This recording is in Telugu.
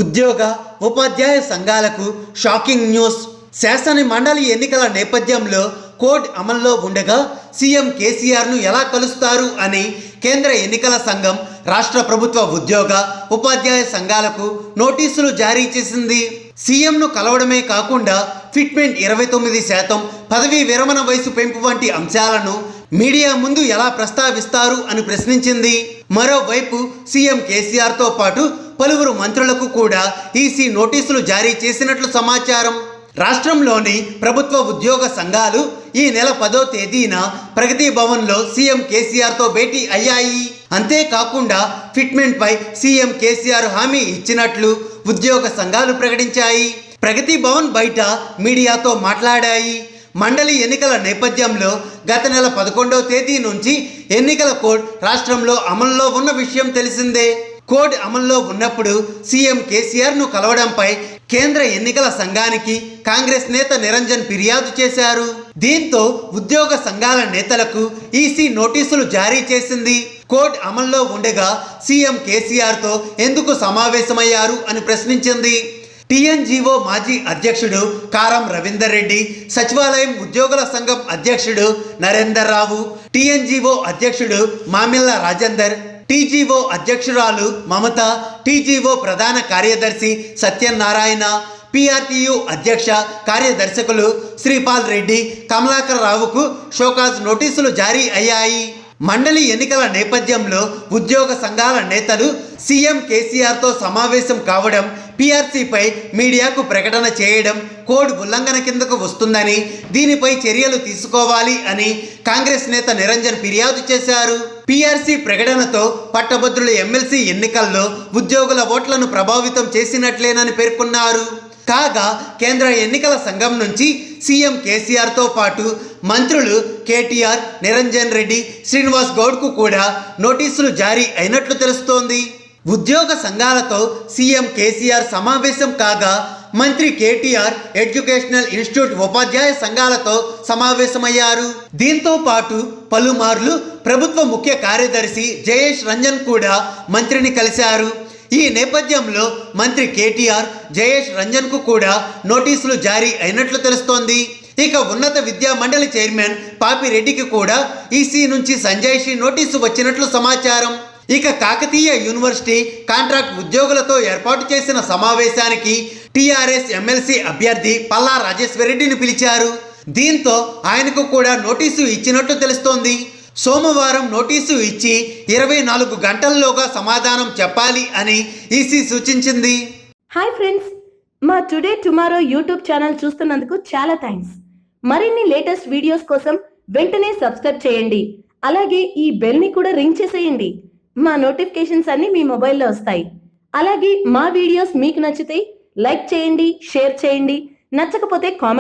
ఉద్యోగ ఉపాధ్యాయ సంఘాలకు షాకింగ్ న్యూస్. శాసన మండలి ఎన్నికల నేపథ్యంలో కోడ్ అమల్లో ఉండగా సీఎం కేసీఆర్ను ఎలా కలుస్తారు అని కేంద్ర ఎన్నికల సంఘం రాష్ట్ర ప్రభుత్వ ఉద్యోగ ఉపాధ్యాయ సంఘాలకు నోటీసులు జారీ చేసింది. సీఎంను కలవడమే కాకుండా ఫిట్మెంట్ 29%, పదవీ విరమణ వయసు పెంపు వంటి అంశాలను మీడియా ముందు ఎలా ప్రస్తావిస్తారు అని ప్రశ్నించింది. మరోవైపు సీఎం కేసీఆర్తో పాటు పలువురు మంత్రులకు కూడా ఈసీ నోటీసులు జారీ చేసినట్లు సమాచారం. రాష్ట్రంలోని ప్రభుత్వ ఉద్యోగ సంఘాలు ఈ నెల 10వ తేదీన ప్రగతి భవన్లో సీఎం కేసీఆర్తో భేటీ అయ్యాయి. అంతేకాకుండా ఫిట్మెంట్ పై సీఎం కేసీఆర్ హామీ ఇచ్చినట్లు ఉద్యోగ సంఘాలు ప్రకటించాయి. ప్రగతి భవన్ బయట మీడియాతో మాట్లాడాయి. మండలి ఎన్నికల నేపథ్యంలో గత నెల 11వ తేదీ నుంచి ఎన్నికల కోడ్ రాష్ట్రంలో అమల్లో ఉన్న విషయం తెలిసిందే. కోడ్ అమల్లో ఉన్నప్పుడు సీఎం కేసీఆర్ను కలవడంపై కేంద్ర ఎన్నికల సంఘానికి కాంగ్రెస్ నేత నిరంజన్ ఫిర్యాదు చేశారు. దీంతో ఉద్యోగ సంఘాల నేతలకు ఈసీ నోటీసులు జారీ చేసింది. కోడ్ అమల్లో ఉండగా సీఎం కేసీఆర్తో ఎందుకు సమావేశమయ్యారు అని ప్రశ్నించింది. టీఎన్జీఓ మాజీ అధ్యక్షుడు కారం రవీందర్ రెడ్డి, సచివాలయం ఉద్యోగుల సంఘం అధ్యక్షుడు నరేందర్ రావు, టీఎన్జీఓ అధ్యక్షుడు మామిళ్ళ రాజేందర్, టీజీఓ అధ్యక్షురాలు మమత, టీజీఓ ప్రధాన కార్యదర్శి సత్యనారాయణ, పీఆర్టీయూ అధ్యక్ష కార్యదర్శకులు శ్రీపాల్ రెడ్డి, కమలాకర్ రావుకు షోకాజ్ నోటీసులు జారీ అయ్యాయి. మండలి ఎన్నికల నేపథ్యంలో ఉద్యోగ సంఘాల నేతలు సీఎం కేసీఆర్తో సమావేశం కావడం, పీఆర్సీపై మీడియాకు ప్రకటన చేయడం కోడ్ ఉల్లంఘన కిందకు వస్తుందని, దీనిపై చర్యలు తీసుకోవాలి అని కాంగ్రెస్ నేత నిరంజన్ ఫిర్యాదు చేశారు. పీఆర్సీ ప్రకటనతో పట్టభద్రుల ఎమ్మెల్సీ ఎన్నికల్లో ఉద్యోగుల ఓట్లను ప్రభావితం చేసినట్లేనని పేర్కొన్నారు. కాగా కేంద్ర ఎన్నికల సంఘం నుంచి సీఎం కేసీఆర్తో పాటు మంత్రులు కేటీఆర్, నిరంజన్ రెడ్డి, శ్రీనివాస్ గౌడ్కు కూడా నోటీసులు జారీ అయినట్లు తెలుస్తోంది. ఉద్యోగ సంఘాలతో సీఎం కేసీఆర్ సమావేశం కాగా మంత్రి కేటీఆర్ ఎడ్యుకేషనల్ ఇన్స్టిట్యూట్ ఉపాధ్యాయ సంఘాలతో సమావేశమయ్యారు. దీంతో పాటు పలుమార్లు ప్రభుత్వ ముఖ్య కార్యదర్శి జయేష్ రంజన్ కూడా మంత్రిని కలిశారు. ఈ నేపథ్యంలో మంత్రి కేటీఆర్ జయేష్ రంజన్కు కూడా నోటీసులు జారీ అయినట్లు తెలుస్తోంది. ఇక ఉన్నత విద్యా మండలి చైర్మన్ పాపిరెడ్డికి కూడా ఈసీ నుంచి సంజయ్ నోటీసు వచ్చినట్లు సమాచారం. ఇక కాకతీయ యూనివర్సిటీ కాంట్రాక్ట్ ఉద్యోగులతో ఏర్పాటు చేసిన సమావేశానికి టీఆర్ఎస్ ఎమ్మెల్సీ అభ్యర్థి పల్లా రాజేశ్వరరెడ్డిని పిలిచారు. దీంతో ఆయనకు కూడా నోటీసు ఇచ్చినట్లు తెలుస్తోంది. సోమవారం నోటీసు ఇచ్చి 24 గంటల్లోగా సమాధానం చెప్పాలి అని ఈసీ సూచించింది. హాయ్ ఫ్రెండ్స్, మా టుడే టుమారో యూట్యూబ్ ఛానల్ చూస్తున్నందుకు చాలా థ్యాంక్స్. మరిన్ని లేటెస్ట్ వీడియోస్ కోసం వెంటనే సబ్స్క్రైబ్ చేయండి. అలాగే ఈ బెల్ ని కూడా రింగ్ చేసేయండి. మా నోటిఫికేషన్స్ అన్ని మీ మొబైల్లో వస్తాయి. అలాగే మా వీడియోస్ మీకు నచ్చితే లైక్ చేయండి, షేర్ చేయండి, నచ్చకపోతే కామెంట్